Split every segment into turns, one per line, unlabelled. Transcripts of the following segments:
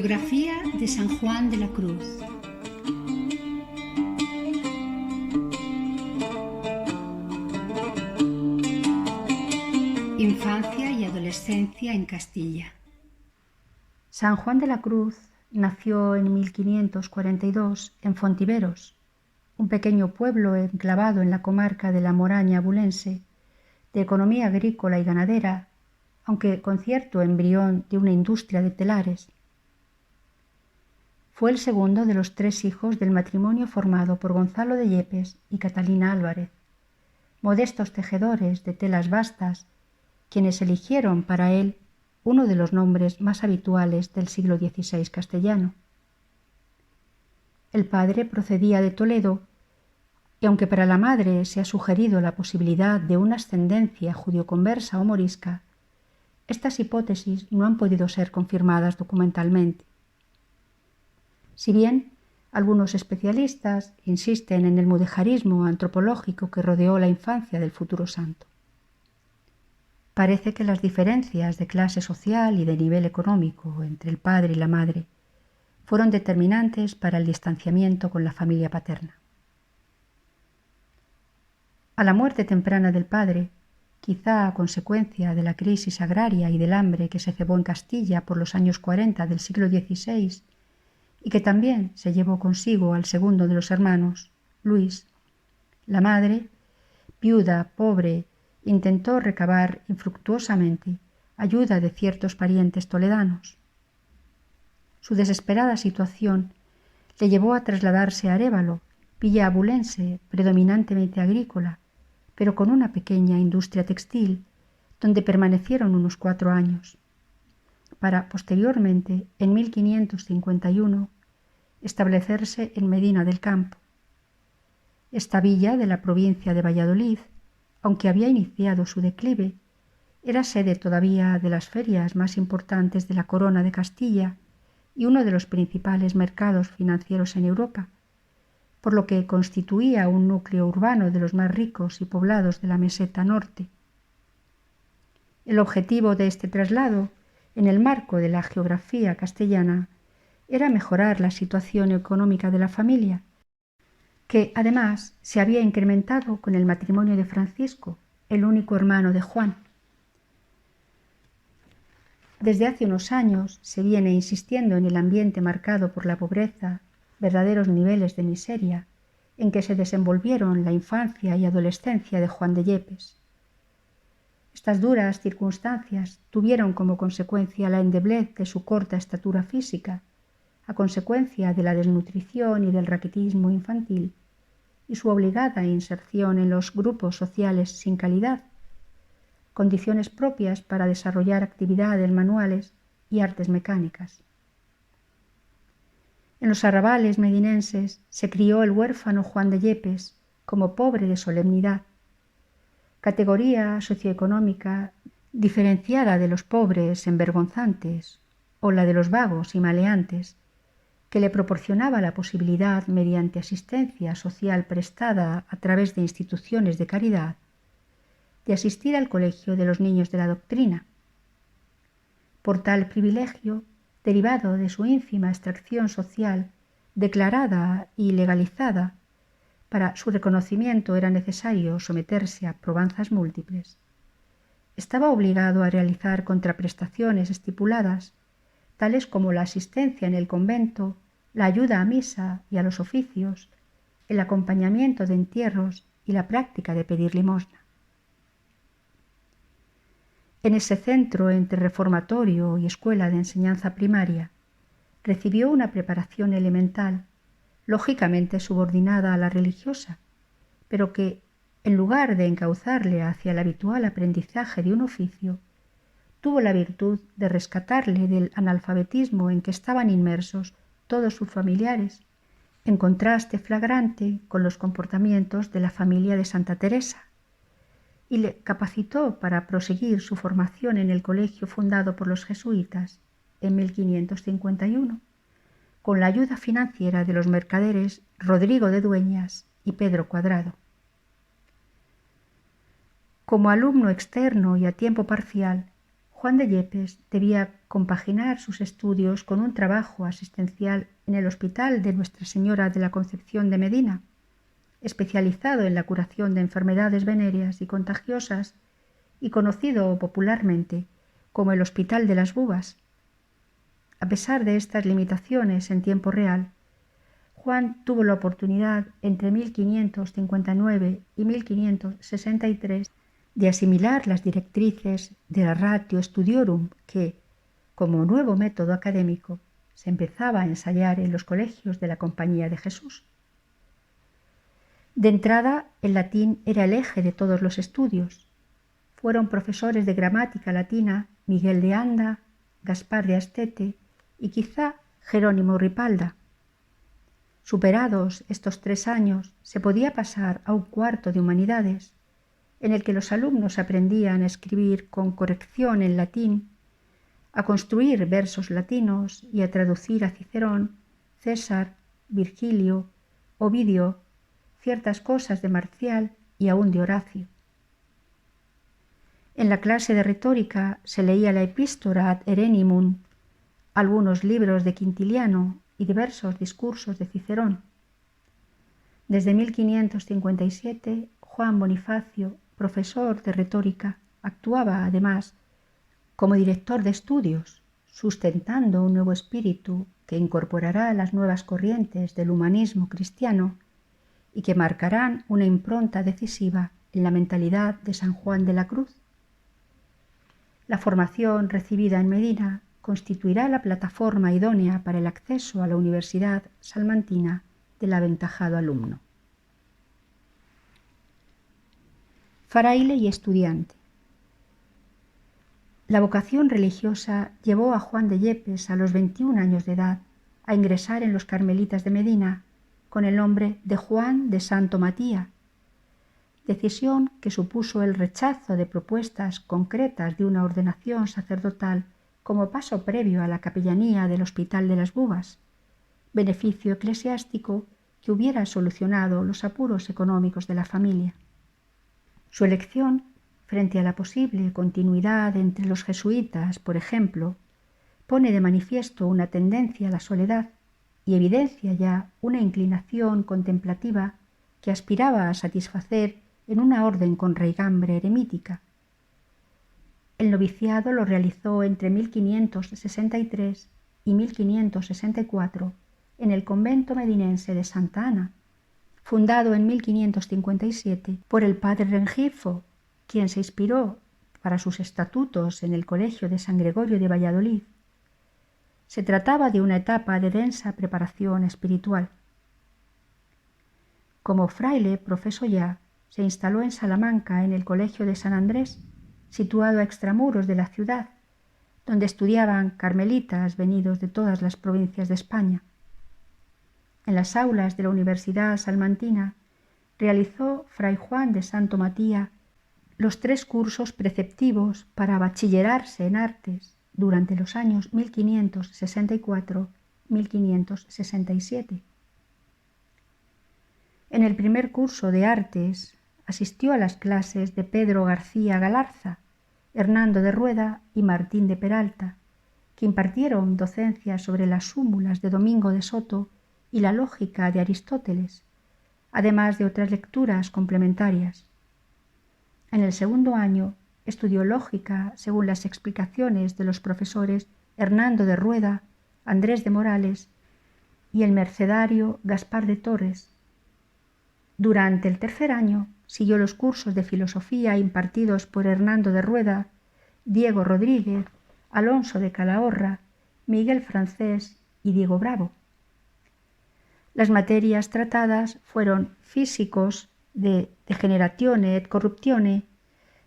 Biografía de San Juan de la Cruz. Infancia y adolescencia en Castilla.
San Juan de la Cruz nació en 1542 en Fontiveros, un pequeño pueblo enclavado en la comarca de la Moraña Abulense, de economía agrícola y ganadera, aunque con cierto embrión de una industria de telares. Fue el segundo de los 3 hijos del matrimonio formado por Gonzalo de Yepes y Catalina Álvarez, modestos tejedores de telas bastas, quienes eligieron para él uno de los nombres más habituales del siglo XVI castellano. El padre procedía de Toledo, y aunque para la madre se ha sugerido la posibilidad de una ascendencia judio-conversa o morisca, estas hipótesis no han podido ser confirmadas documentalmente. Si bien algunos especialistas insisten en el mudejarismo antropológico que rodeó la infancia del futuro santo. Parece que las diferencias de clase social y de nivel económico entre el padre y la madre fueron determinantes para el distanciamiento con la familia paterna. A la muerte temprana del padre, quizá a consecuencia de la crisis agraria y del hambre que se cebó en Castilla por los años 40 del siglo XVI y que también se llevó consigo al segundo de los hermanos, Luis, la madre, viuda, pobre, intentó recabar infructuosamente ayuda de ciertos parientes toledanos. Su desesperada situación le llevó a trasladarse a Arévalo, villa abulense predominantemente agrícola, pero con una pequeña industria textil, donde permanecieron unos 4 años, para posteriormente, en 1551, establecerse en Medina del Campo. Esta villa de la provincia de Valladolid, aunque había iniciado su declive, era sede todavía de las ferias más importantes de la Corona de Castilla y uno de los principales mercados financieros en Europa, por lo que constituía un núcleo urbano de los más ricos y poblados de la meseta norte. El objetivo de este traslado, en el marco de la geografía castellana, era mejorar la situación económica de la familia, que además se había incrementado con el matrimonio de Francisco, el único hermano de Juan. Desde hace unos años se viene insistiendo en el ambiente marcado por la pobreza, verdaderos niveles de miseria, en que se desenvolvieron la infancia y adolescencia de Juan de Yepes. Estas duras circunstancias tuvieron como consecuencia la endeblez de su corta estatura física, a consecuencia de la desnutrición y del raquitismo infantil, y su obligada inserción en los grupos sociales sin calidad, condiciones propias para desarrollar actividades manuales y artes mecánicas. En los arrabales medinenses se crió el huérfano Juan de Yepes como pobre de solemnidad, categoría socioeconómica diferenciada de los pobres envergonzantes o la de los vagos y maleantes, que le proporcionaba la posibilidad, mediante asistencia social prestada a través de instituciones de caridad, de asistir al colegio de los niños de la doctrina. Por tal privilegio, derivado de su ínfima extracción social, declarada y legalizada, para su reconocimiento era necesario someterse a probanzas múltiples. Estaba obligado a realizar contraprestaciones estipuladas, tales como la asistencia en el convento, la ayuda a misa y a los oficios, el acompañamiento de entierros y la práctica de pedir limosna. En ese centro entre reformatorio y escuela de enseñanza primaria, recibió una preparación elemental, lógicamente subordinada a la religiosa, pero que, en lugar de encauzarle hacia el habitual aprendizaje de un oficio, tuvo la virtud de rescatarle del analfabetismo en que estaban inmersos todos sus familiares, en contraste flagrante con los comportamientos de la familia de Santa Teresa, y le capacitó para proseguir su formación en el colegio fundado por los jesuitas en 1551, con la ayuda financiera de los mercaderes Rodrigo de Dueñas y Pedro Cuadrado. Como alumno externo y a tiempo parcial, Juan de Yepes debía compaginar sus estudios con un trabajo asistencial en el Hospital de Nuestra Señora de la Concepción de Medina, especializado en la curación de enfermedades venéreas y contagiosas y conocido popularmente como el Hospital de las Bubas. A pesar de estas limitaciones en tiempo real, Juan tuvo la oportunidad entre 1559 y 1563 de asimilar las directrices de la Ratio Studiorum que, como nuevo método académico, se empezaba a ensayar en los colegios de la Compañía de Jesús. De entrada, el latín era el eje de todos los estudios. Fueron profesores de gramática latina Miguel de Anda, Gaspar de Astete y quizá Jerónimo Ripalda. Superados estos 3 años, se podía pasar a un cuarto de humanidades, en el que los alumnos aprendían a escribir con corrección en latín, a construir versos latinos y a traducir a Cicerón, César, Virgilio, Ovidio, ciertas cosas de Marcial y aún de Horacio. En la clase de retórica se leía la Epístola ad Erenimum, algunos libros de Quintiliano y diversos discursos de Cicerón. Desde 1557, Juan Bonifacio, profesor de retórica, actuaba además como director de estudios, sustentando un nuevo espíritu que incorporará las nuevas corrientes del humanismo cristiano y que marcarán una impronta decisiva en la mentalidad de San Juan de la Cruz. La formación recibida en Medina constituirá la plataforma idónea para el acceso a la Universidad Salmantina del aventajado alumno. Fraile y estudiante. La vocación religiosa llevó a Juan de Yepes a los 21 años de edad a ingresar en los Carmelitas de Medina con el nombre de Juan de Santo Matía, decisión que supuso el rechazo de propuestas concretas de una ordenación sacerdotal como paso previo a la capellanía del Hospital de las Bubas, beneficio eclesiástico que hubiera solucionado los apuros económicos de la familia. Su elección, frente a la posible continuidad entre los jesuitas, por ejemplo, pone de manifiesto una tendencia a la soledad y evidencia ya una inclinación contemplativa que aspiraba a satisfacer en una orden con raigambre eremítica. El noviciado lo realizó entre 1563 y 1564 en el convento medinense de Santa Ana, fundado en 1557 por el padre Rengifo, quien se inspiró para sus estatutos en el Colegio de San Gregorio de Valladolid. Se trataba de una etapa de densa preparación espiritual. Como fraile profeso ya, se instaló en Salamanca en el Colegio de San Andrés, situado a extramuros de la ciudad, donde estudiaban carmelitas venidos de todas las provincias de España. En las aulas de la Universidad Salmantina realizó Fray Juan de Santo Matía los 3 cursos preceptivos para bachillerarse en artes durante los años 1564-1567. En el primer curso de artes asistió a las clases de Pedro García Galarza, Hernando de Rueda y Martín de Peralta, que impartieron docencia sobre las súmulas de Domingo de Soto y la lógica de Aristóteles, además de otras lecturas complementarias. En el segundo año estudió lógica según las explicaciones de los profesores Hernando de Rueda, Andrés de Morales y el mercedario Gaspar de Torres. Durante el tercer año siguió los cursos de filosofía impartidos por Hernando de Rueda, Diego Rodríguez, Alonso de Calahorra, Miguel Francés y Diego Bravo. Las materias tratadas fueron físicos de Degeneratione et Corruptione,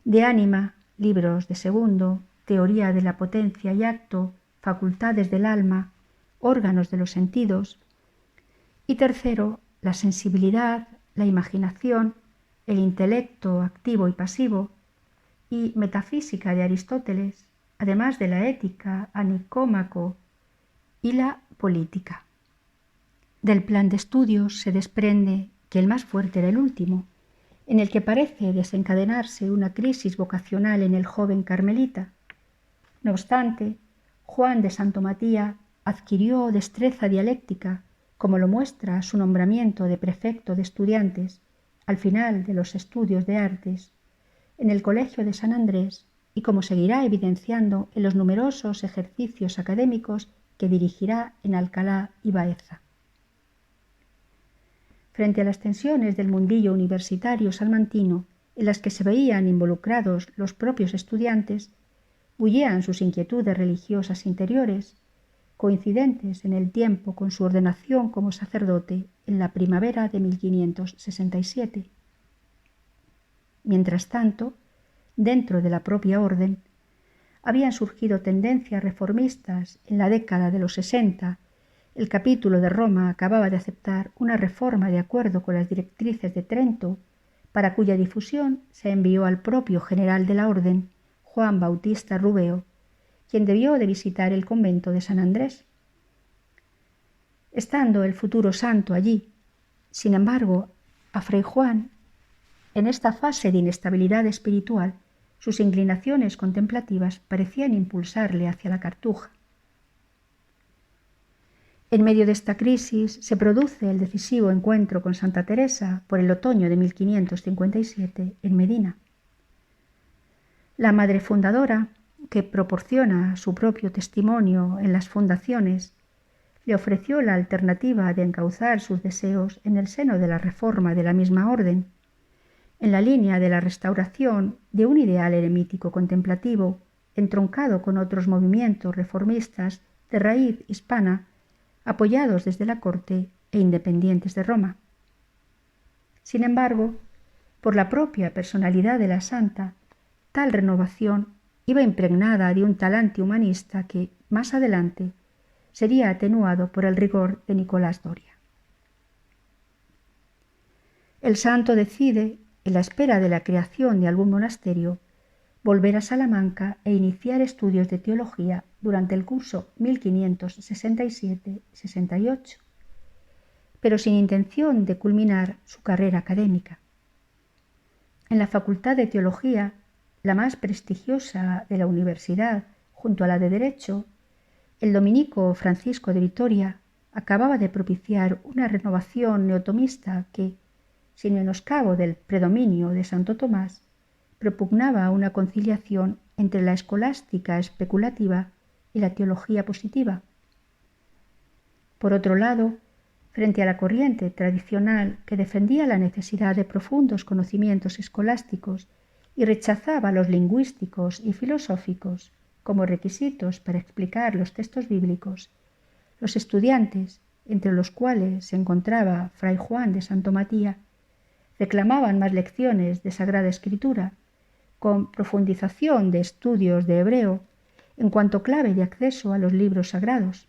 de ánima, libros de segundo, teoría de la potencia y acto, facultades del alma, órganos de los sentidos, y tercero, la sensibilidad, la imaginación, el intelecto activo y pasivo, y metafísica de Aristóteles, además de la ética a Nicómaco y la política. Del plan de estudios se desprende que el más fuerte era el último, en el que parece desencadenarse una crisis vocacional en el joven carmelita. No obstante, Juan de Santo María adquirió destreza dialéctica, como lo muestra su nombramiento de prefecto de estudiantes al final de los estudios de artes en el Colegio de San Andrés y como seguirá evidenciando en los numerosos ejercicios académicos que dirigirá en Alcalá y Baeza. Frente a las tensiones del mundillo universitario salmantino en las que se veían involucrados los propios estudiantes, bullían sus inquietudes religiosas interiores, coincidentes en el tiempo con su ordenación como sacerdote en la primavera de 1567. Mientras tanto, dentro de la propia orden, habían surgido tendencias reformistas en la década de los 60. El capítulo de Roma acababa de aceptar una reforma de acuerdo con las directrices de Trento, para cuya difusión se envió al propio general de la orden, Juan Bautista Rubeo, quien debió de visitar el convento de San Andrés. Estando el futuro santo allí, sin embargo, a Fray Juan, en esta fase de inestabilidad espiritual, sus inclinaciones contemplativas parecían impulsarle hacia la Cartuja. En medio de esta crisis se produce el decisivo encuentro con Santa Teresa por el otoño de 1557 en Medina. La madre fundadora, que proporciona su propio testimonio en las fundaciones, le ofreció la alternativa de encauzar sus deseos en el seno de la reforma de la misma orden, en la línea de la restauración de un ideal eremítico contemplativo entroncado con otros movimientos reformistas de raíz hispana apoyados desde la corte e independientes de Roma. Sin embargo, por la propia personalidad de la santa, tal renovación iba impregnada de un talante humanista que, más adelante, sería atenuado por el rigor de Nicolás Doria. El santo decide, en la espera de la creación de algún monasterio, volver a Salamanca e iniciar estudios de teología durante el curso 1567-68, pero sin intención de culminar su carrera académica. En la Facultad de Teología, la más prestigiosa de la universidad, junto a la de Derecho, el dominico Francisco de Vitoria acababa de propiciar una renovación neotomista que, sin menoscabo del predominio de Santo Tomás, propugnaba una conciliación entre la escolástica especulativa y la teología positiva. Por otro lado, frente a la corriente tradicional que defendía la necesidad de profundos conocimientos escolásticos y rechazaba los lingüísticos y filosóficos como requisitos para explicar los textos bíblicos, los estudiantes, entre los cuales se encontraba Fray Juan de Santo María, reclamaban más lecciones de Sagrada Escritura, con profundización de estudios de hebreo en cuanto clave de acceso a los libros sagrados.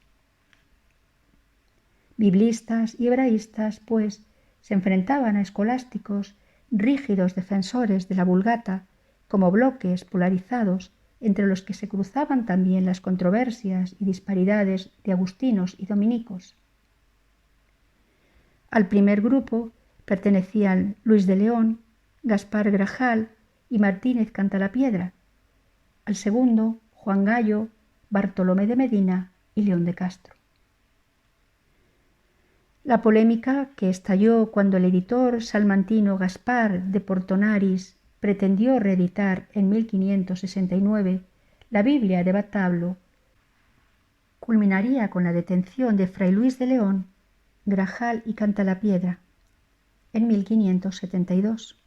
Biblistas y hebraístas, pues, se enfrentaban a escolásticos rígidos defensores de la Vulgata como bloques polarizados entre los que se cruzaban también las controversias y disparidades de agustinos y dominicos. Al primer grupo pertenecían Luis de León, Gaspar Grajal y Martínez Cantalapiedra, al segundo Juan Gallo, Bartolomé de Medina y León de Castro. La polémica que estalló cuando el editor salmantino Gaspar de Portonaris pretendió reeditar en 1569 la Biblia de Batablo culminaría con la detención de Fray Luis de León, Grajal y Cantalapiedra en 1572.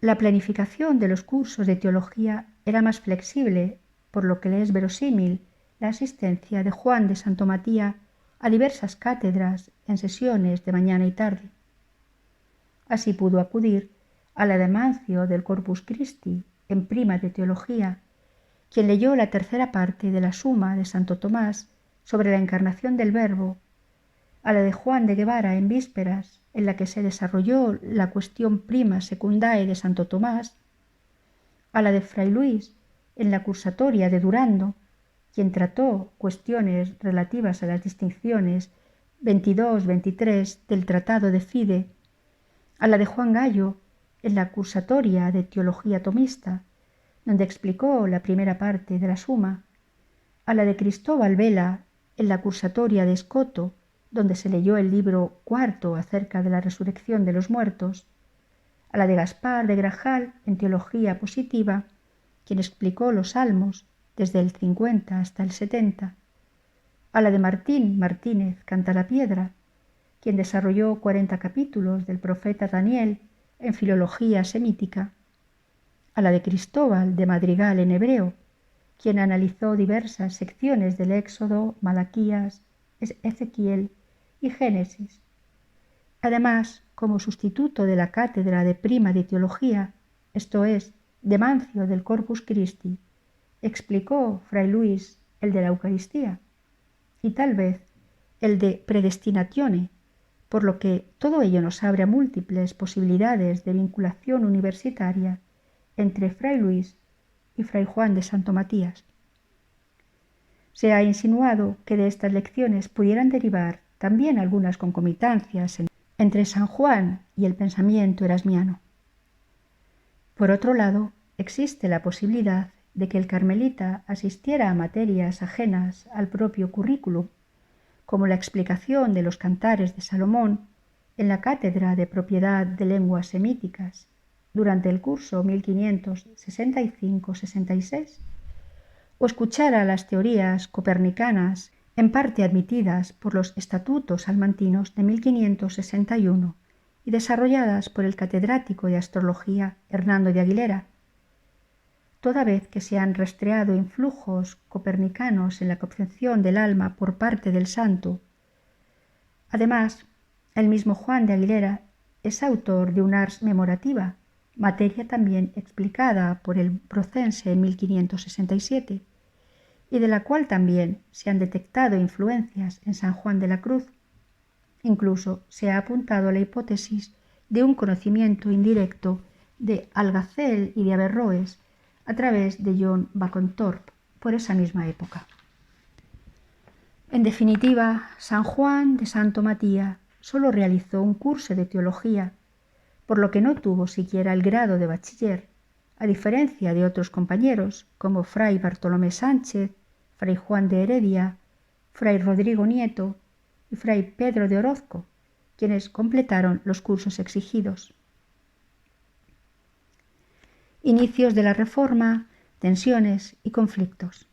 La planificación de los cursos de teología era más flexible, por lo que le es verosímil la asistencia de Juan de Santo María a diversas cátedras en sesiones de mañana y tarde. Así pudo acudir a la de Mancio del Corpus Christi en prima de teología, quien leyó la tercera parte de la Suma de Santo Tomás sobre la encarnación del Verbo, a la de Juan de Guevara en vísperas, en la que se desarrolló la cuestión prima secundae de Santo Tomás, a la de Fray Luis en la cursatoria de Durando, quien trató cuestiones relativas a las distinciones 22-23 del Tratado de Fide, a la de Juan Gallo en la cursatoria de Teología Tomista, donde explicó la primera parte de la Suma, a la de Cristóbal Vela en la Cursatoria de Escoto, donde se leyó el libro cuarto acerca de la resurrección de los muertos, a la de Gaspar de Grajal en Teología Positiva, quien explicó los Salmos desde el 50 hasta el 70, a la de Martín Martínez Cantalapiedra, quien desarrolló 40 capítulos del profeta Daniel en filología semítica, a la de Cristóbal de Madrigal en hebreo, quien analizó diversas secciones del Éxodo, Malaquías, Ezequiel y Génesis. Además, como sustituto de la cátedra de Prima de Teología, esto es, de Mancio del Corpus Christi, explicó Fray Luis el de la Eucaristía y tal vez el de Predestinatione, por lo que todo ello nos abre a múltiples posibilidades de vinculación universitaria entre Fray Luis y Fray Juan de Santo Matías. Se ha insinuado que de estas lecciones pudieran derivar también algunas concomitancias entre San Juan y el pensamiento erasmiano. Por otro lado, existe la posibilidad de que el carmelita asistiera a materias ajenas al propio currículum, como la explicación de los cantares de Salomón en la Cátedra de Propiedad de Lenguas Semíticas durante el curso 1565-66, o escuchara las teorías copernicanas en parte admitidas por los estatutos salmantinos de 1561 y desarrolladas por el catedrático de astrología Hernando de Aguilera, toda vez que se han rastreado influjos copernicanos en la concepción del alma por parte del santo. Además, el mismo Juan de Aguilera es autor de un Ars Memorativa, materia también explicada por el Procense en 1567, y de la cual también se han detectado influencias en San Juan de la Cruz. Incluso se ha apuntado la hipótesis de un conocimiento indirecto de Algacel y de Averroes a través de John Bacon Thorpe por esa misma época. En definitiva, San Juan de Santo Matías solo realizó un curso de teología, por lo que no tuvo siquiera el grado de bachiller, a diferencia de otros compañeros como Fray Bartolomé Sánchez, Fray Juan de Heredia, Fray Rodrigo Nieto y Fray Pedro de Orozco, quienes completaron los cursos exigidos. Inicios de la Reforma, tensiones y conflictos.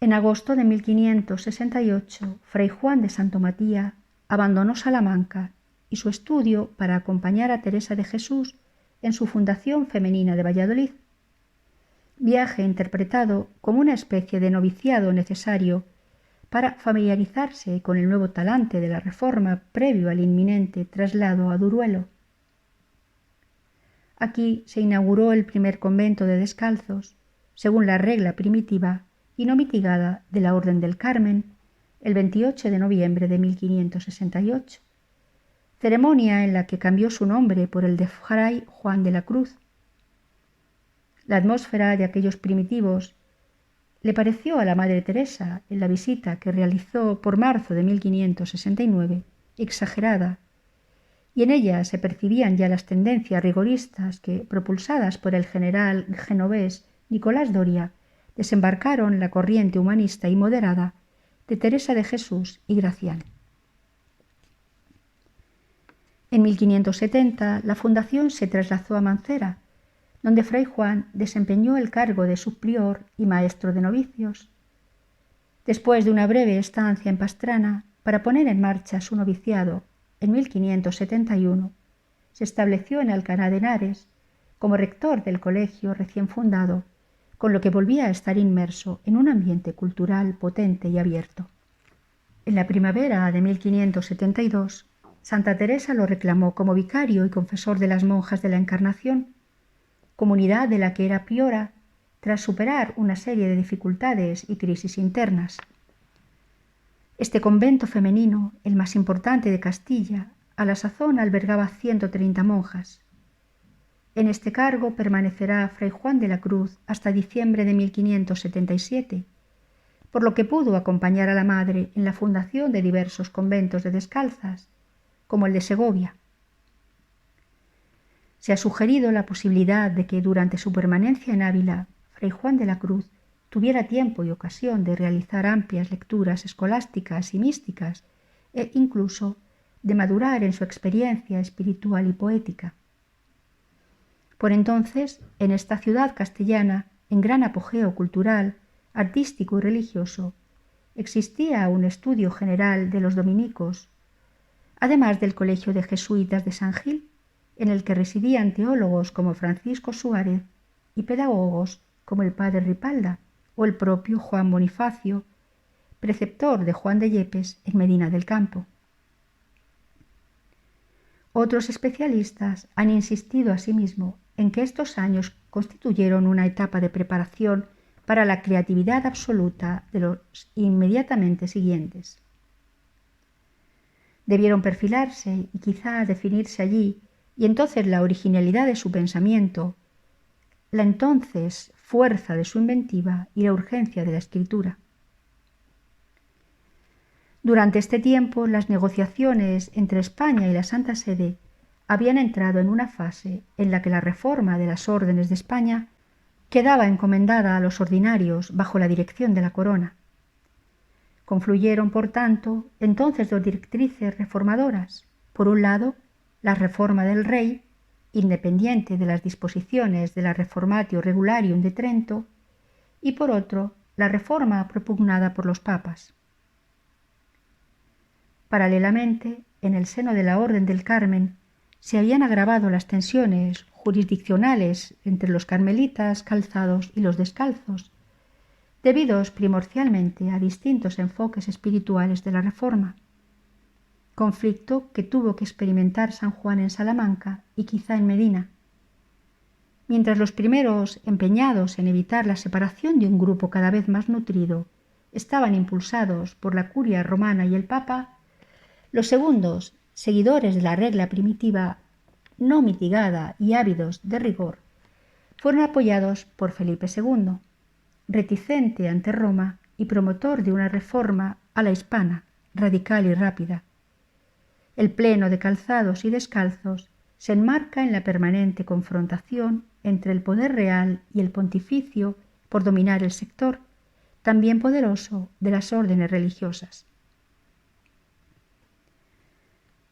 En agosto de 1568, Fray Juan de Santo Matías abandonó Salamanca y su estudio para acompañar a Teresa de Jesús en su fundación femenina de Valladolid, viaje interpretado como una especie de noviciado necesario para familiarizarse con el nuevo talante de la Reforma previo al inminente traslado a Duruelo. Aquí se inauguró el primer convento de descalzos, según la regla primitiva y no mitigada de la Orden del Carmen, el 28 de noviembre de 1568, ceremonia en la que cambió su nombre por el de Fray Juan de la Cruz. La atmósfera de aquellos primitivos le pareció a la Madre Teresa, en la visita que realizó por marzo de 1569, exagerada, y en ella se percibían ya las tendencias rigoristas que, propulsadas por el general genovés Nicolás Doria, desembarcaron la corriente humanista y moderada de Teresa de Jesús y Gracián. En 1570 la fundación se trasladó a Mancera, donde Fray Juan desempeñó el cargo de subprior y maestro de novicios. Después de una breve estancia en Pastrana para poner en marcha su noviciado, en 1571 se estableció en Alcalá de Henares como rector del colegio recién fundado, con lo que volvía a estar inmerso en un ambiente cultural potente y abierto. En la primavera de 1572, Santa Teresa lo reclamó como vicario y confesor de las monjas de la Encarnación, comunidad de la que era priora tras superar una serie de dificultades y crisis internas. Este convento femenino, el más importante de Castilla, a la sazón albergaba 130 monjas. En este cargo permanecerá Fray Juan de la Cruz hasta diciembre de 1577, por lo que pudo acompañar a la madre en la fundación de diversos conventos de descalzas, como el de Segovia. Se ha sugerido la posibilidad de que durante su permanencia en Ávila, Fray Juan de la Cruz tuviera tiempo y ocasión de realizar amplias lecturas escolásticas y místicas e incluso de madurar en su experiencia espiritual y poética. Por entonces, en esta ciudad castellana, en gran apogeo cultural, artístico y religioso, existía un estudio general de los dominicos, además del Colegio de Jesuitas de San Gil, en el que residían teólogos como Francisco Suárez y pedagogos como el padre Ripalda o el propio Juan Bonifacio, preceptor de Juan de Yepes en Medina del Campo. Otros especialistas han insistido asimismo en que estos años constituyeron una etapa de preparación para la creatividad absoluta de los inmediatamente siguientes. Debieron perfilarse y quizá definirse allí, y entonces la originalidad de su pensamiento, la entonces fuerza de su inventiva y la urgencia de la escritura. Durante este tiempo, las negociaciones entre España y la Santa Sede habían entrado en una fase en la que la reforma de las órdenes de España quedaba encomendada a los ordinarios bajo la dirección de la corona. Confluyeron, por tanto, entonces dos directrices reformadoras. Por un lado, la reforma del rey, independiente de las disposiciones de la Reformatio Regularium de Trento, y por otro, la reforma propugnada por los papas. Paralelamente, en el seno de la Orden del Carmen, se habían agravado las tensiones jurisdiccionales entre los carmelitas calzados y los descalzos, debidos primordialmente a distintos enfoques espirituales de la Reforma, conflicto que tuvo que experimentar San Juan en Salamanca y quizá en Medina. Mientras los primeros, empeñados en evitar la separación de un grupo cada vez más nutrido, estaban impulsados por la curia romana y el papa, los segundos, seguidores de la regla primitiva no mitigada y ávidos de rigor, fueron apoyados por Felipe II, reticente ante Roma y promotor de una reforma a la hispana, radical y rápida. El pleno de calzados y descalzos se enmarca en la permanente confrontación entre el poder real y el pontificio por dominar el sector, también poderoso, de las órdenes religiosas.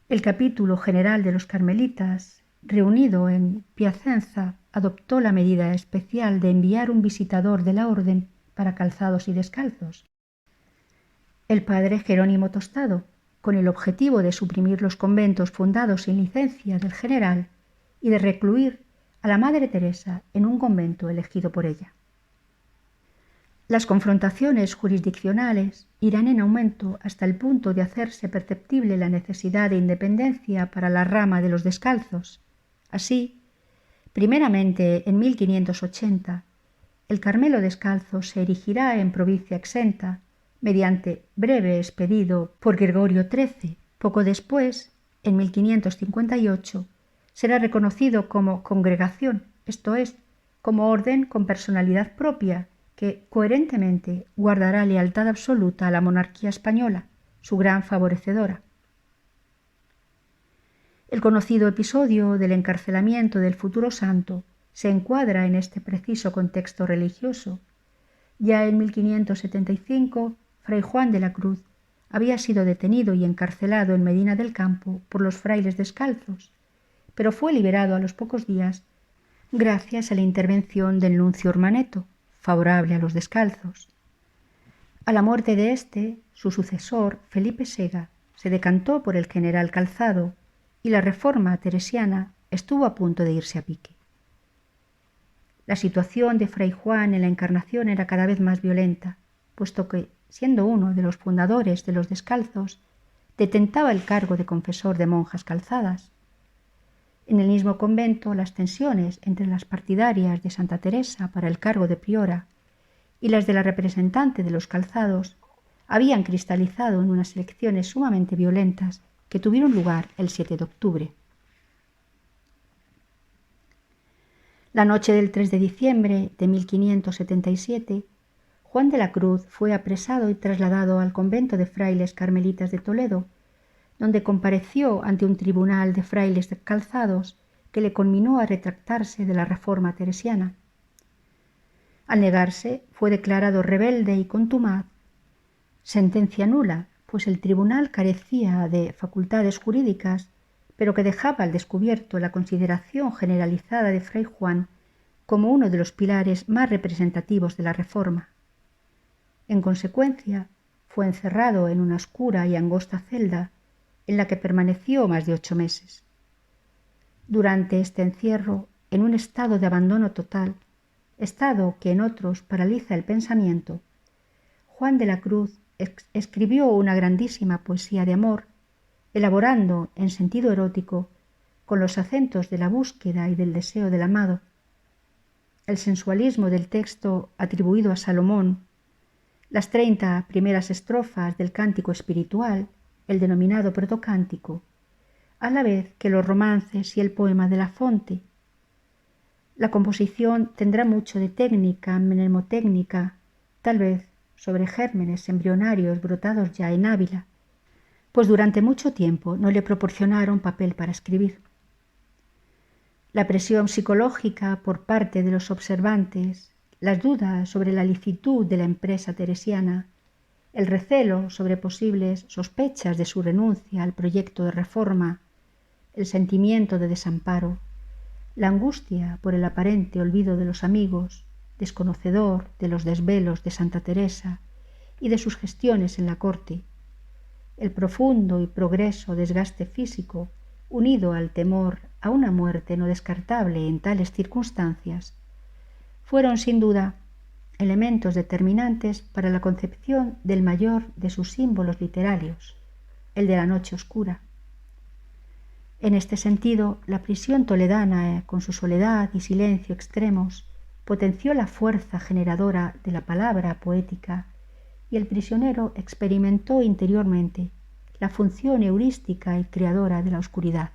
El capítulo general de los carmelitas, reunido en Piacenza, adoptó la medida especial de enviar un visitador de la orden para calzados y descalzos, el padre Jerónimo Tostado, con el objetivo de suprimir los conventos fundados sin licencia del general y de recluir a la Madre Teresa en un convento elegido por ella. Las confrontaciones jurisdiccionales irán en aumento hasta el punto de hacerse perceptible la necesidad de independencia para la rama de los descalzos. Así, primeramente en 1580, el Carmelo Descalzo se erigirá en provincia exenta mediante breve expedido por Gregorio XIII. Poco después, en 1558, será reconocido como congregación, esto es, como orden con personalidad propia, que coherentemente guardará lealtad absoluta a la monarquía española, su gran favorecedora. El conocido episodio del encarcelamiento del futuro santo se encuadra en este preciso contexto religioso. Ya en 1575, Fray Juan de la Cruz había sido detenido y encarcelado en Medina del Campo por los frailes descalzos, pero fue liberado a los pocos días gracias a la intervención del nuncio Ormaneto, favorable a los descalzos. A la muerte de éste, su sucesor, Felipe Sega, se decantó por el general Calzado y la reforma teresiana estuvo a punto de irse a pique. La situación de Fray Juan en la Encarnación era cada vez más violenta, puesto que, siendo uno de los fundadores de los descalzos, detentaba el cargo de confesor de monjas calzadas. En el mismo convento, las tensiones entre las partidarias de Santa Teresa para el cargo de priora y las de la representante de los calzados habían cristalizado en unas elecciones sumamente violentas que tuvieron lugar el 7 de octubre. La noche del 3 de diciembre de 1577, Juan de la Cruz fue apresado y trasladado al convento de frailes carmelitas de Toledo, donde compareció ante un tribunal de frailes calzados que le conminó a retractarse de la reforma teresiana. Al negarse, fue declarado rebelde y contumaz, sentencia nula, pues el tribunal carecía de facultades jurídicas, pero que dejaba al descubierto la consideración generalizada de Fray Juan como uno de los pilares más representativos de la reforma. En consecuencia, fue encerrado en una oscura y angosta celda, en la que permaneció más de 8 meses. Durante este encierro, en un estado de abandono total, estado que en otros paraliza el pensamiento, Juan de la Cruz escribió una grandísima poesía de amor, elaborando en sentido erótico, con los acentos de la búsqueda y del deseo del amado. El sensualismo del texto atribuido a Salomón, las 30 primeras estrofas del cántico espiritual, el denominado protocántico, a la vez que los romances y el poema de la Fonte. La composición tendrá mucho de técnica, mnemotécnica, tal vez sobre gérmenes embrionarios brotados ya en Ávila, pues durante mucho tiempo no le proporcionaron papel para escribir. La presión psicológica por parte de los observantes, las dudas sobre la licitud de la empresa teresiana, el recelo sobre posibles sospechas de su renuncia al proyecto de reforma, el sentimiento de desamparo, la angustia por el aparente olvido de los amigos, desconocedor de los desvelos de Santa Teresa y de sus gestiones en la corte, el profundo y progreso desgaste físico unido al temor a una muerte no descartable en tales circunstancias, fueron sin duda elementos determinantes para la concepción del mayor de sus símbolos literarios, el de la noche oscura. En este sentido, la prisión toledana, con su soledad y silencio extremos, potenció la fuerza generadora de la palabra poética, y el prisionero experimentó interiormente la función heurística y creadora de la oscuridad.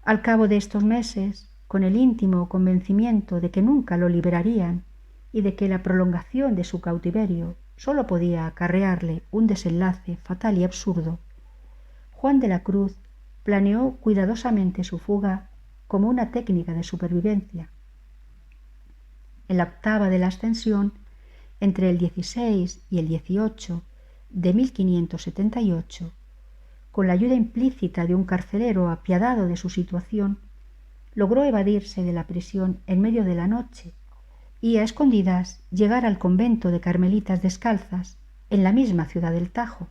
Al cabo de estos meses, con el íntimo convencimiento de que nunca lo liberarían y de que la prolongación de su cautiverio sólo podía acarrearle un desenlace fatal y absurdo, Juan de la Cruz planeó cuidadosamente su fuga como una técnica de supervivencia. En la octava de la Ascensión, entre el 16 y el 18 de 1578, con la ayuda implícita de un carcelero apiadado de su situación, logró evadirse de la prisión en medio de la noche y a escondidas llegar al convento de Carmelitas Descalzas, en la misma ciudad del Tajo,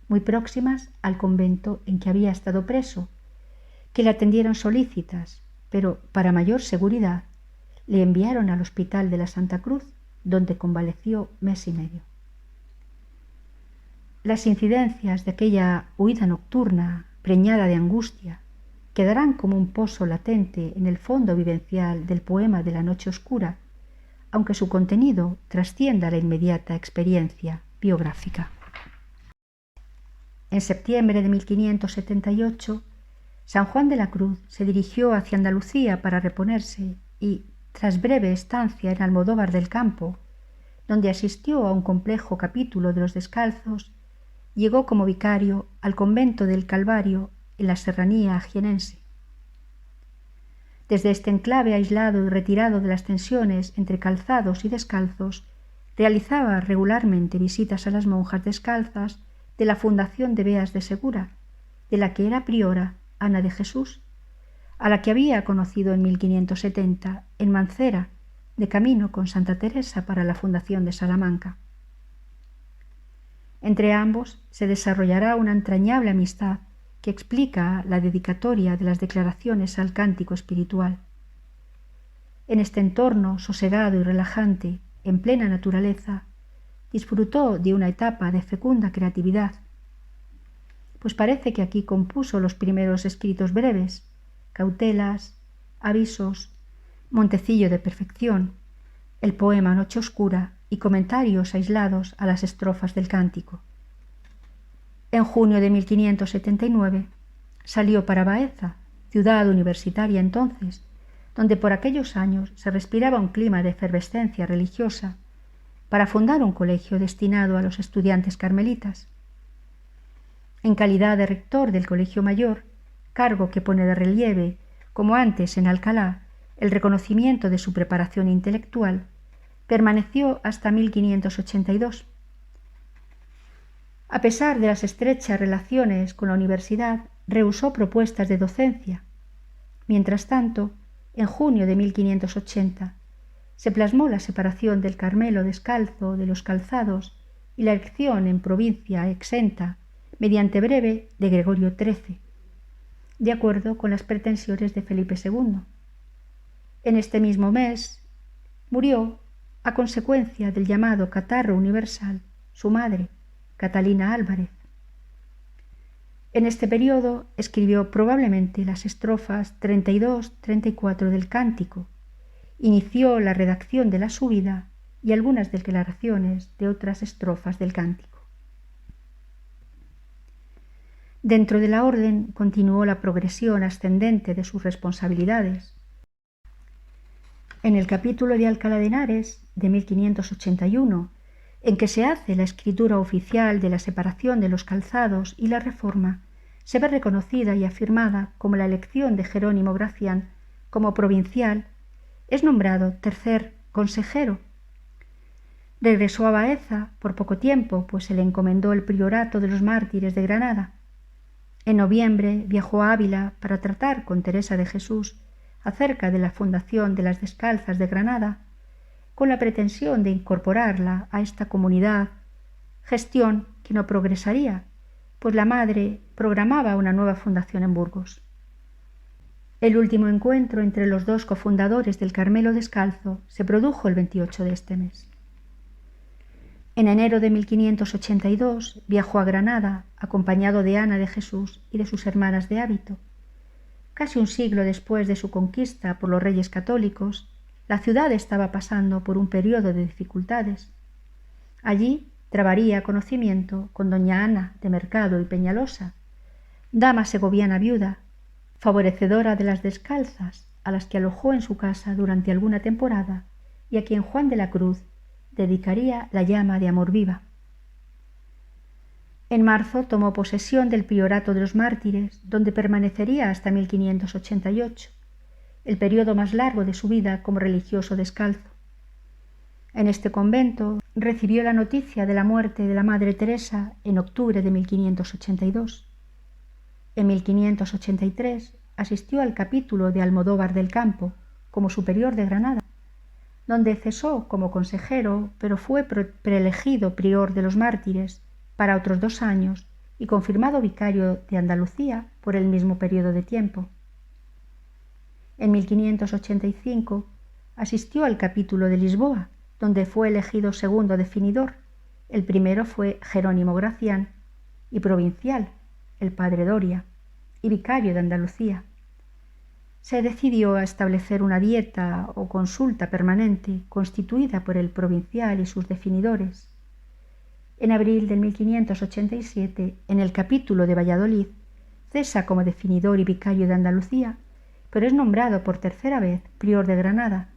muy próximas al convento en que había estado preso, que le atendieron solícitas, pero para mayor seguridad le enviaron al hospital de la Santa Cruz, donde convaleció mes y medio. Las incidencias de aquella huida nocturna, preñada de angustia, quedarán como un pozo latente en el fondo vivencial del poema de la noche oscura, aunque su contenido trascienda la inmediata experiencia biográfica. En septiembre de 1578, San Juan de la Cruz se dirigió hacia Andalucía para reponerse y, tras breve estancia en Almodóvar del Campo, donde asistió a un complejo capítulo de los Descalzos, llegó como vicario al convento del Calvario en la serranía jienense. Desde este enclave aislado y retirado de las tensiones entre calzados y descalzos, realizaba regularmente visitas a las monjas descalzas de la Fundación de Beas de Segura, de la que era priora Ana de Jesús, a la que había conocido en 1570 en Mancera, de camino con Santa Teresa para la fundación de Salamanca. Entre ambos se desarrollará una entrañable amistad que explica la dedicatoria de las declaraciones al cántico espiritual. En este entorno sosegado y relajante, en plena naturaleza, disfrutó de una etapa de fecunda creatividad, pues parece que aquí compuso los primeros escritos breves, cautelas, avisos, Montecillo de Perfección, el poema Noche Oscura y comentarios aislados a las estrofas del cántico. En junio de 1579 salió para Baeza, ciudad universitaria entonces, donde por aquellos años se respiraba un clima de efervescencia religiosa, para fundar un colegio destinado a los estudiantes carmelitas. En calidad de rector del Colegio Mayor, cargo que pone de relieve, como antes en Alcalá, el reconocimiento de su preparación intelectual, permaneció hasta 1582. A pesar de las estrechas relaciones con la universidad, rehusó propuestas de docencia. Mientras tanto, en junio de 1580, se plasmó la separación del Carmelo descalzo de los calzados y la elección en provincia exenta, mediante breve, de Gregorio XIII, de acuerdo con las pretensiones de Felipe II. En este mismo mes murió, a consecuencia del llamado catarro universal, su madre, Catalina Álvarez. En este periodo escribió probablemente las estrofas 32-34 del Cántico, inició la redacción de la Súbida y algunas declaraciones de otras estrofas del Cántico. Dentro de la orden continuó la progresión ascendente de sus responsabilidades. En el capítulo de Alcalá de Henares de 1581, en que se hace la escritura oficial de la separación de los calzados y la reforma, se ve reconocida y afirmada como la elección de Jerónimo Gracián como provincial. Es nombrado tercer consejero. Regresó a Baeza por poco tiempo, pues se le encomendó el priorato de los mártires de Granada. En noviembre viajó a Ávila para tratar con Teresa de Jesús acerca de la fundación de las Descalzas de Granada, con la pretensión de incorporarla a esta comunidad, gestión que no progresaría, pues la madre programaba una nueva fundación en Burgos. El último encuentro entre los dos cofundadores del Carmelo Descalzo se produjo el 28 de este mes. En enero de 1582 viajó a Granada, acompañado de Ana de Jesús y de sus hermanas de hábito. Casi un siglo después de su conquista por los reyes católicos, la ciudad estaba pasando por un periodo de dificultades. Allí trabaría conocimiento con doña Ana de Mercado y Peñalosa, dama segoviana viuda, favorecedora de las descalzas, a las que alojó en su casa durante alguna temporada y a quien Juan de la Cruz dedicaría la llama de amor viva. En marzo tomó posesión del priorato de los mártires, donde permanecería hasta 1588, el periodo más largo de su vida como religioso descalzo. En este convento recibió la noticia de la muerte de la Madre Teresa en octubre de 1582. En 1583 asistió al capítulo de Almodóvar del Campo como superior de Granada, donde cesó como consejero, pero fue preelegido prior de los mártires para otros 2 años y confirmado vicario de Andalucía por el mismo periodo de tiempo. En 1585 asistió al capítulo de Lisboa, donde fue elegido segundo definidor. El primero fue Jerónimo Gracián, y provincial, el padre Doria, y vicario de Andalucía. Se decidió a establecer una dieta o consulta permanente constituida por el provincial y sus definidores. En abril de 1587, en el capítulo de Valladolid, cesa como definidor y vicario de Andalucía, pero es nombrado por tercera vez prior de Granada,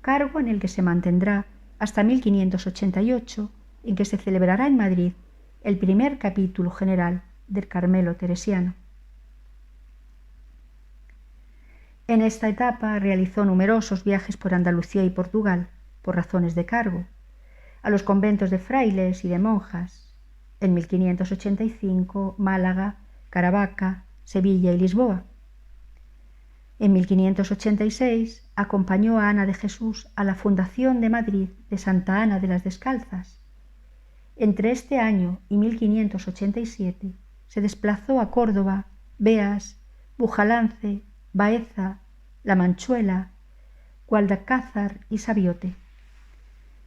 cargo en el que se mantendrá hasta 1588, en que se celebrará en Madrid el primer capítulo general del Carmelo teresiano. En esta etapa realizó numerosos viajes por Andalucía y Portugal, por razones de cargo, a los conventos de frailes y de monjas, en 1585 Málaga, Caravaca, Sevilla y Lisboa. En 1586 acompañó a Ana de Jesús a la fundación de Madrid de Santa Ana de las Descalzas. Entre este año y 1587 se desplazó a Córdoba, Beas, Bujalance, Baeza, La Manchuela, Guadalcázar y Sabiote.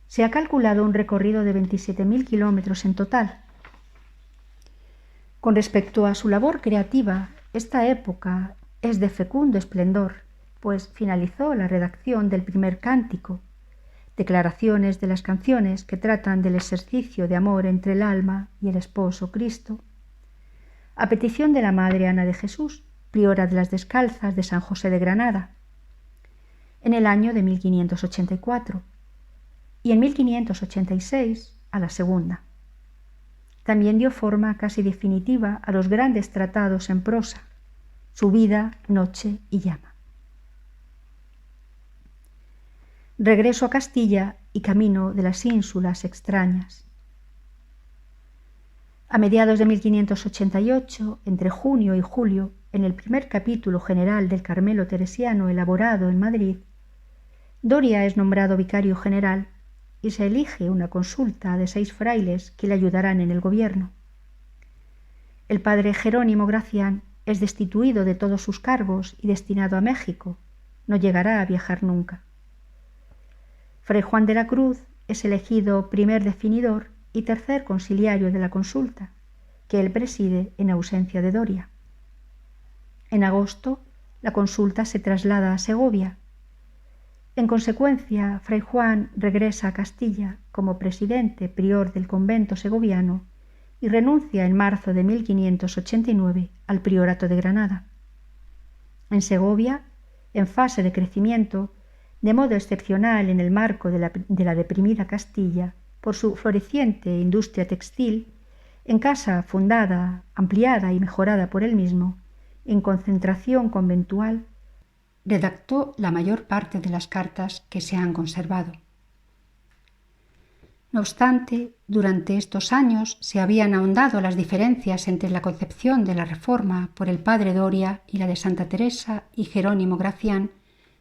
Se ha calculado un recorrido de 27.000 kilómetros en total. Con respecto a su labor creativa, esta época es de fecundo esplendor, pues finalizó la redacción del primer cántico, declaraciones de las canciones que tratan del ejercicio de amor entre el alma y el esposo Cristo, a petición de la Madre Ana de Jesús, priora de las Descalzas de San José de Granada, en el año de 1584, y en 1586 a la segunda. También dio forma casi definitiva a los grandes tratados en prosa, su vida, noche y llama. Regreso a Castilla y camino de las ínsulas extrañas. A mediados de 1588, entre junio y julio, en el primer capítulo general del Carmelo teresiano elaborado en Madrid, Doria es nombrado vicario general y se elige una consulta de 6 frailes que le ayudarán en el gobierno. El padre Jerónimo Gracián es destituido de todos sus cargos y destinado a México. No llegará a viajar nunca. Fray Juan de la Cruz es elegido primer definidor y tercer conciliario de la consulta, que él preside en ausencia de Doria. En agosto, la consulta se traslada a Segovia. En consecuencia, Fray Juan regresa a Castilla como presidente prior del convento segoviano y renuncia en marzo de 1589 al priorato de Granada. En Segovia, en fase de crecimiento, de modo excepcional en el marco de la deprimida Castilla por su floreciente industria textil, en casa fundada, ampliada y mejorada por él mismo, en concentración conventual, redactó la mayor parte de las cartas que se han conservado. No obstante, durante estos años se habían ahondado las diferencias entre la concepción de la Reforma por el padre Doria y la de Santa Teresa y Jerónimo Gracián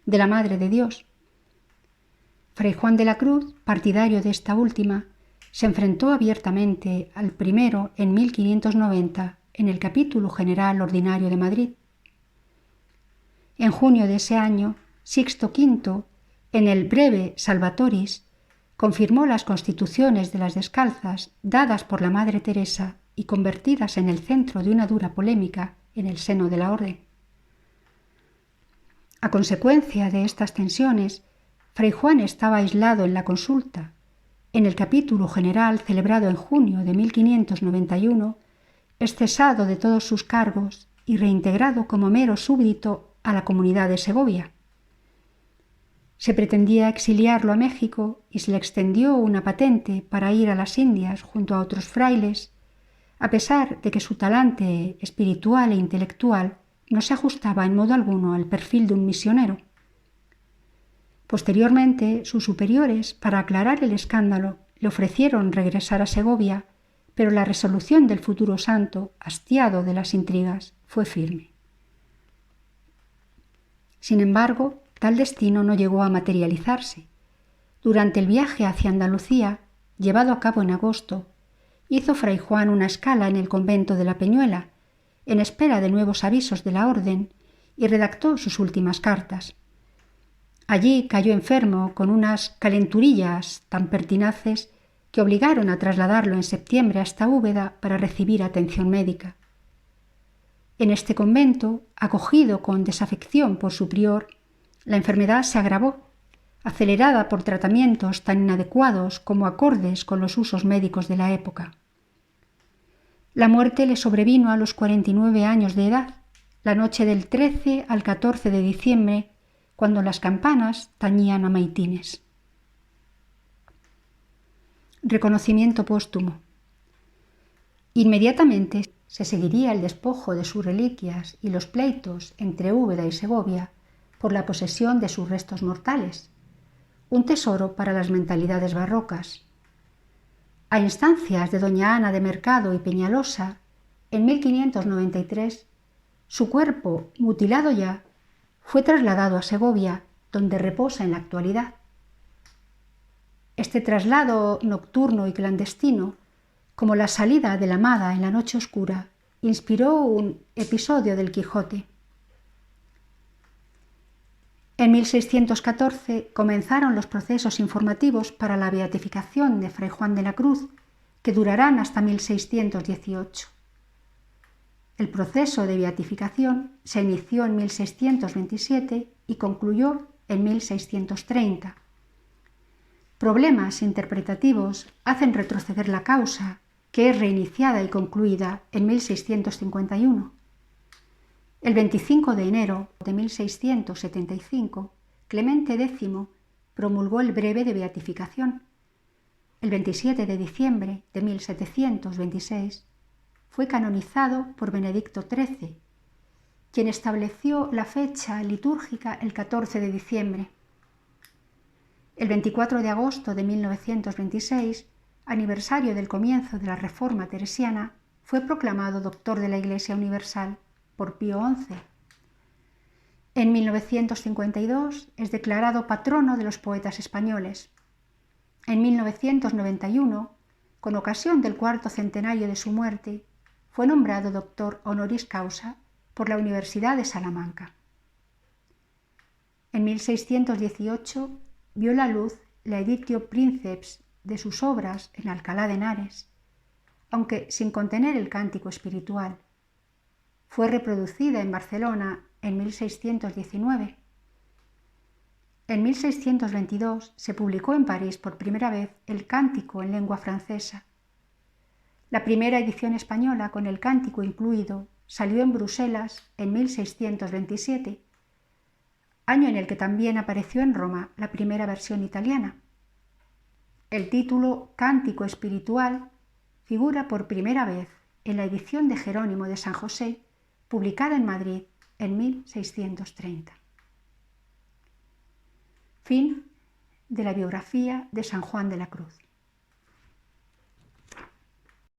de la Madre de Dios. Fray Juan de la Cruz, partidario de esta última, se enfrentó abiertamente al primero en 1590 en el Capítulo General Ordinario de Madrid. En junio de ese año, Sixto V, en el Breve Salvatoris, confirmó las constituciones de las descalzas dadas por la Madre Teresa y convertidas en el centro de una dura polémica en el seno de la orden. A consecuencia de estas tensiones, Fray Juan estaba aislado en la consulta. En el capítulo general celebrado en junio de 1591, es cesado de todos sus cargos y reintegrado como mero súbdito a la comunidad de Segovia. Se pretendía exiliarlo a México y se le extendió una patente para ir a las Indias junto a otros frailes, a pesar de que su talante espiritual e intelectual no se ajustaba en modo alguno al perfil de un misionero. Posteriormente, sus superiores, para aclarar el escándalo, le ofrecieron regresar a Segovia, pero la resolución del futuro santo, hastiado de las intrigas, fue firme. Sin embargo, tal destino no llegó a materializarse. Durante el viaje hacia Andalucía, llevado a cabo en agosto, hizo Fray Juan una escala en el convento de la Peñuela, en espera de nuevos avisos de la orden, y redactó sus últimas cartas. Allí cayó enfermo con unas calenturillas tan pertinaces que obligaron a trasladarlo en septiembre hasta Úbeda para recibir atención médica. En este convento, acogido con desafección por su prior, la enfermedad se agravó, acelerada por tratamientos tan inadecuados como acordes con los usos médicos de la época. La muerte le sobrevino a los 49 años de edad, la noche del 13 al 14 de diciembre, cuando las campanas tañían a maitines. Reconocimiento póstumo. Inmediatamente se seguiría el despojo de sus reliquias y los pleitos entre Úbeda y Segovia por la posesión de sus restos mortales, un tesoro para las mentalidades barrocas. A instancias de doña Ana de Mercado y Peñalosa, en 1593, su cuerpo, mutilado ya, fue trasladado a Segovia, donde reposa en la actualidad. Este traslado nocturno y clandestino, como la salida de la amada en la noche oscura, inspiró un episodio del Quijote. En 1614 comenzaron los procesos informativos para la beatificación de Fray Juan de la Cruz, que durarán hasta 1618. El proceso de beatificación se inició en 1627 y concluyó en 1630. Problemas interpretativos hacen retroceder la causa, que es reiniciada y concluida en 1651. El 25 de enero de 1675, Clemente X promulgó el breve de beatificación. El 27 de diciembre de 1726 fue canonizado por Benedicto XIII,
quien estableció la fecha litúrgica el 14 de diciembre. El 24 de agosto de 1926, aniversario del comienzo de la Reforma teresiana, fue proclamado doctor de la Iglesia Universal por Pío XI. En 1952 es declarado patrono de los poetas españoles. En 1991, con ocasión del 4º centenario de su muerte, fue nombrado doctor honoris causa por la Universidad de Salamanca. En 1618 vio la luz la Editio Princeps de sus obras en Alcalá de Henares, aunque sin contener el cántico espiritual. Fue reproducida en Barcelona en 1619. En 1622 se publicó en París por primera vez el cántico en lengua francesa. La primera edición española con el cántico incluido salió en Bruselas en 1627, año en el que también apareció en Roma la primera versión italiana. El título Cántico Espiritual figura por primera vez en la edición de Jerónimo de San José, publicada en Madrid en 1630. Fin de la biografía de San Juan de la Cruz.